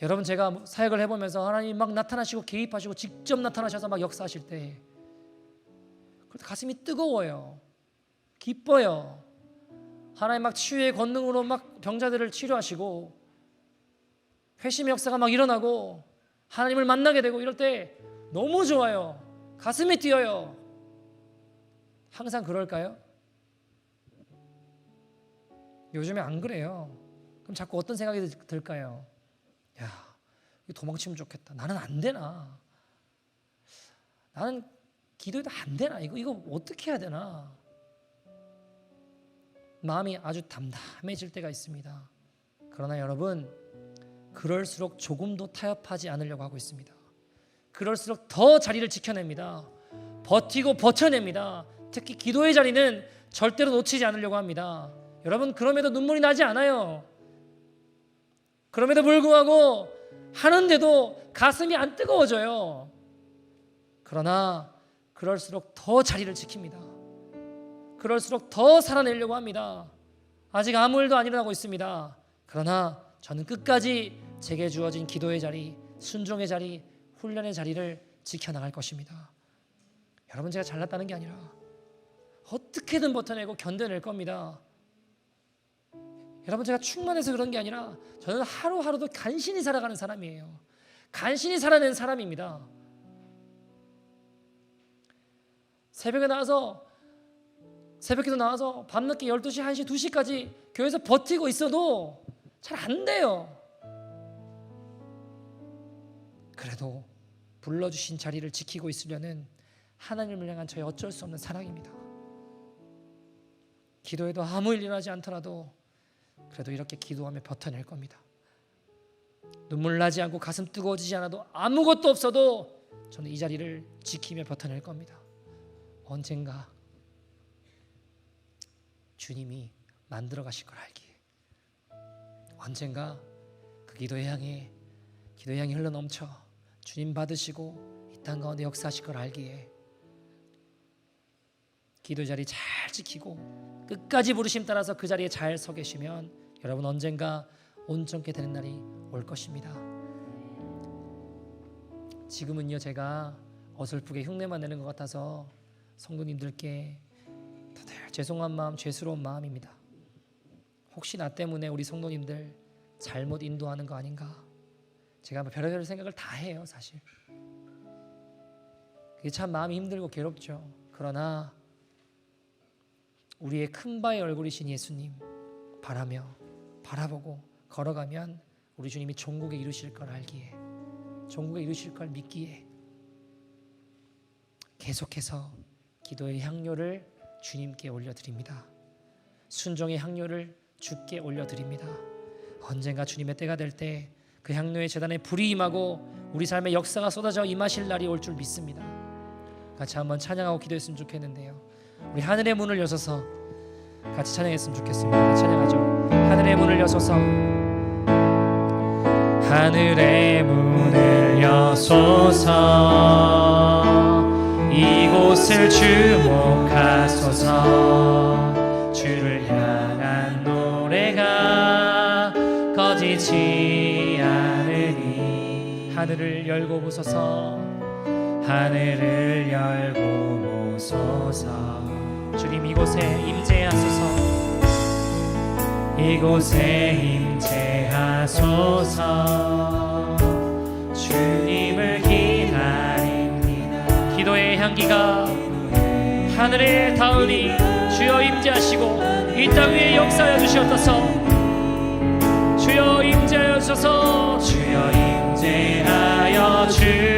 여러분, 제가 사역을 해보면서 하나님 막 나타나시고 개입하시고 직접 나타나셔서 막 역사하실 때 그때 가슴이 뜨거워요. 기뻐요. 하나님 막 치유의 권능으로 막 병자들을 치료하시고 회심의 역사가 막 일어나고 하나님을 만나게 되고 이럴 때 너무 좋아요. 가슴이 뛰어요. 항상 그럴까요? 요즘에 안 그래요. 그럼 자꾸 어떤 생각이 들까요? 야, 이거 도망치면 좋겠다. 나는 안 되나? 나는 기도해도 안 되나? 이거 어떻게 해야 되나? 마음이 아주 담담해질 때가 있습니다. 그러나 여러분, 그럴수록 조금도 타협하지 않으려고 하고 있습니다. 그럴수록 더 자리를 지켜냅니다. 버티고 버텨냅니다. 특히 기도의 자리는 절대로 놓치지 않으려고 합니다. 여러분, 그럼에도 눈물이 나지 않아요. 그럼에도 불구하고 하는데도 가슴이 안 뜨거워져요. 그러나 그럴수록 더 자리를 지킵니다. 그럴수록 더 살아내려고 합니다. 아직 아무 일도 안 일어나고 있습니다. 그러나 저는 끝까지 제게 주어진 기도의 자리, 순종의 자리, 훈련의 자리를 지켜나갈 것입니다. 여러분, 제가 잘났다는 게 아니라 어떻게든 버텨내고 견뎌낼 겁니다. 여러분, 제가 충만해서 그런 게 아니라 저는 하루하루도 간신히 살아가는 사람이에요. 간신히 살아낸 사람입니다. 새벽기도 나와서 밤늦게 12시, 1시, 2시까지 교회에서 버티고 있어도 잘 안 돼요. 그래도 불러주신 자리를 지키고 있으려는 하나님을 향한 저의 어쩔 수 없는 사랑입니다. 기도해도 아무 일 일어나지 않더라도 그래도 이렇게 기도하며 버텨낼 겁니다. 눈물 나지 않고 가슴 뜨거워지지 않아도 아무것도 없어도 저는 이 자리를 지키며 버텨낼 겁니다. 언젠가 주님이 만들어 가실 걸 알기에, 언젠가 그 기도의 향이 흘러 넘쳐 주님 받으시고 이 땅 가운데 역사하실 걸 알기에 기도 자리 잘 지키고 끝까지 부르심 따라서 그 자리에 잘 서 계시면 여러분, 언젠가 온전케 되는 날이 올 것입니다. 지금은요, 제가 어설프게 흉내만 내는 것 같아서 성도님들께 다들 죄송한 마음, 죄스러운 마음입니다. 혹시 나 때문에 우리 성도님들 잘못 인도하는 거 아닌가? 제가 뭐 별의별 생각을 다 해요, 사실. 그게 참 마음이 힘들고 괴롭죠. 그러나 우리의 큰 바의 얼굴이신 예수님 바라보고 걸어가면 우리 주님이 종국에 이루실 걸 알기에, 종국에 이루실 걸 믿기에 계속해서 기도의 향료를 주님께 올려드립니다. 순종의 향료를 주께 올려드립니다. 언젠가 주님의 때가 될 때 그 향료의 제단에 불이 임하고 우리 삶의 역사가 쏟아져 임하실 날이 올 줄 믿습니다. 같이 한번 찬양하고 기도했으면 좋겠는데요. 우리 하늘의 문을 여서서 같이 찬양했으면 좋겠습니다. 찬양하죠. 하늘의 문을 여서서, 하늘의 문을 여소서, 이곳을 주목하소서. 주를 향한 노래가 꺼지지 않으니 하늘을 열고 보소서, 하늘을 열고 보소서. 주님 이곳에 임재하소서, 이곳에 임재하소서. 주님을 기다립니다. 기도의 향기가 하늘에 닿으니 주여 임재하시고 이 땅 위에 역사하여 주시옵소서. 주여 임재하여 주소서. 주여 임재하여 주소서.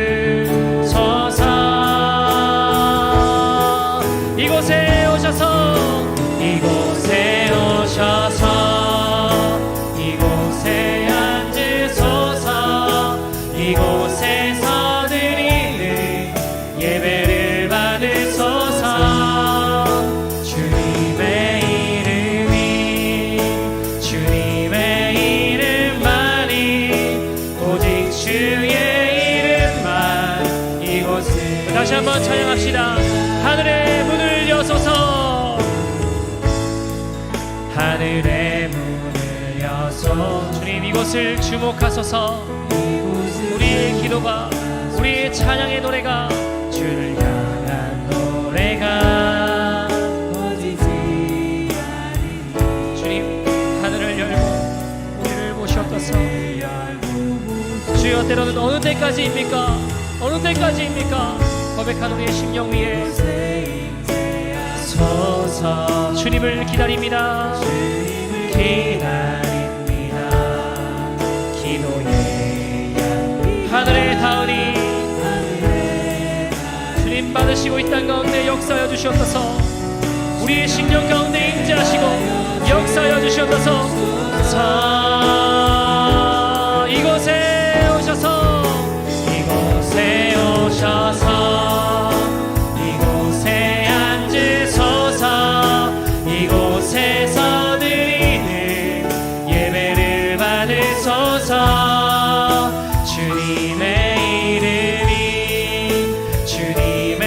이곳에 오셔서, 이곳에 오셔서, 이곳에 앉으소서. 이곳에서 드리는 예배를 받으소서. 주님의 이름이, 주님의 이름만이, 오직 주의 이름만 이곳을. 다시 한번 찬양합시다. 하늘의 문을 여소서, 하늘의 문을 여소. 주님 이곳을 주목하소서. 우리의 기도가, 우리의 찬양의 노래가, 주를 향한 노래가 주님 하늘을 열고 우리를 보시옵소서. 주여 때로는 어느 때까지입니까? 어느 때까지입니까? 고백한 우리의 심령 위에 서서 주님을 기다립니다. 기다립니다. 기도의 향기 하늘에 닿으니 주님 받으시고 이 땅 가운데 역사하여 주시옵소서. 우리의 심령 가운데 임재하시고 역사하여 주시옵소서. 이곳에 오셔서, 이곳에 오셔서, 이곳에 앉으소서. 이곳에서 드리는 예배를 받으소서. 주님의 이름이, 주님의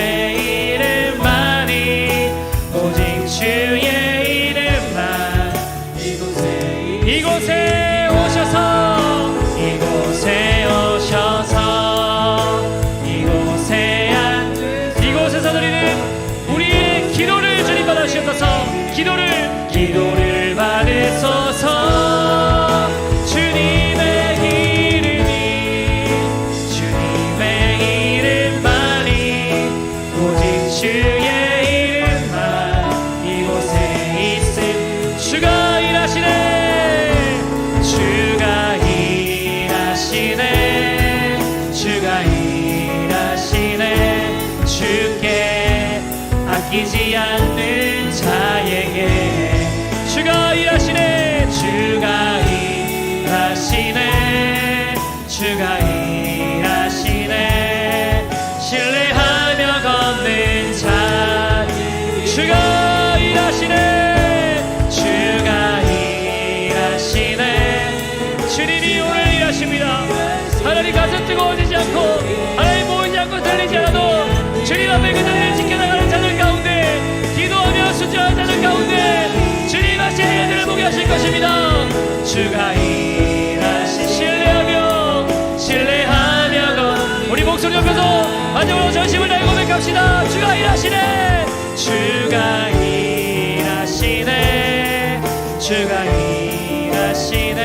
이름만이, 오직 주의 이름만 이곳에 오셔서, 이곳에 오셔서, 이곳에 이곳에서 드리는 우리의 기도를 주님 받으시옵소서. 기도를 받으소서. 주님의 이름이, 주님의 이름만이, 오직 주의 이름만 이곳에 있음. 주가 일하시네, 주가 일하시네, 주가 일하시네. 주께 아끼지 않는 자에게 주가 일하시네, 주가 일하시네, 주가 일하시네. 신뢰하며 걷는 자 주가 일하시네, 주가 일하시네. 주님이 오늘 일하십니다. 하나님 가슴 뜨거워지지 않고, 하나님 보이지 않고 들리지 않아도 주님 앞에 그 자리를 지켜나가는 자들 가운데, 기도하며 순종하는 자들 가운데 주님 하신 일들을 보게 하실 것입니다. 주가 일하시, 신뢰하며 우리 목소리 옆에서 마지막으로 전심을 다해 고백합시다. 주가 일하시네, 주가 일하시네, 주가 일하시네.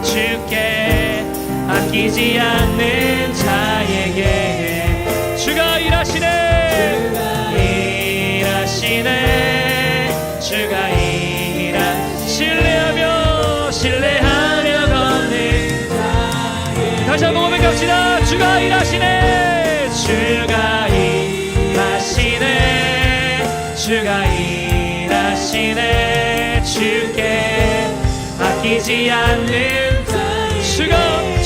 주께 아끼지 않는 자에게 주가 일하시네 주가 신뢰하며 걷는 다시 한번 고백합시다. 주가 일하시네 주가 일하시네 주께 아끼지 않는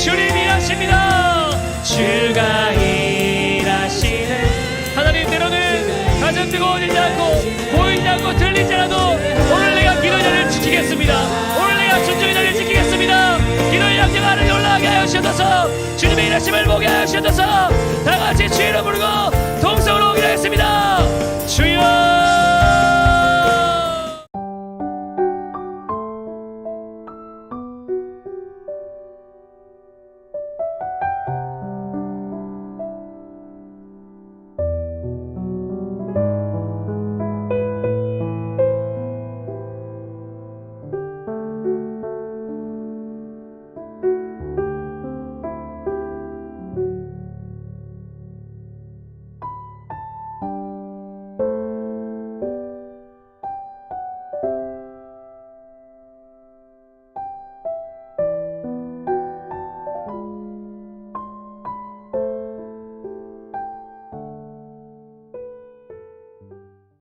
주님 일하십니다. 주가 일하시네. 하나님, 때로는 가정 뜨거워지지 않고 보이지 않고 들리지 않아도 오늘 내가 기도의 자리를 지키겠습니다. 오늘 내가 순종의 자리를 지키겠습니다. 기도의 양정 하늘에 올라가게 하여 주셔서 주님의 일하심을 보게 하여 주셔서 다 같이 주의를 부르고 동성으로 기도하겠습니다.